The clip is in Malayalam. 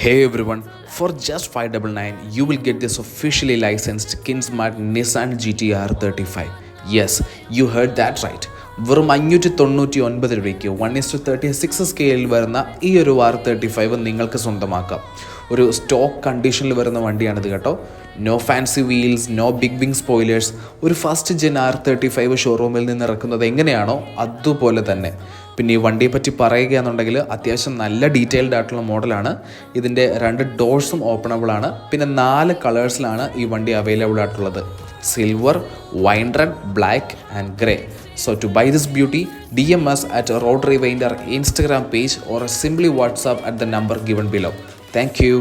Hey everyone, for just 599 you will get this officially licensed Kinsmart Nissan GT-R 35. Yes, you heard that right. വെറും 599 രൂപയ്ക്ക് 1:36 സ്കെയിലിൽ വരുന്ന ഈ ഒരു R35 നിങ്ങൾക്ക് സ്വന്തമാക്കാം. ഒരു സ്റ്റോക്ക് കണ്ടീഷനിൽ വരുന്ന വണ്ടിയാണിത് കേട്ടോ. No fancy wheels, no big wing spoilers. ഒരു ഫസ്റ്റ് ജെൻ R35 ഷോറൂമിൽ നിന്ന് ഇറക്കുന്നത് എങ്ങനെയാണോ അതുപോലെ തന്നെ. പിന്നെ ഈ വണ്ടിയെ പറ്റി പറയുകയാണെന്നുണ്ടെങ്കിൽ അത്യാവശ്യം നല്ല ഡീറ്റെയിൽഡ് ആയിട്ടുള്ള മോഡലാണ്. ഇതിൻ്റെ 2 ഡോർസും ഓപ്പണബിൾ ആണ്. പിന്നെ 4 കളേഴ്സിലാണ് ഈ വണ്ടി അവൈലബിൾ ആയിട്ടുള്ളത്: silver, wine red, black and grey. So to buy this beauty, DM us at Rotary Winder Instagram page or simply WhatsApp at the number given below. Thank you.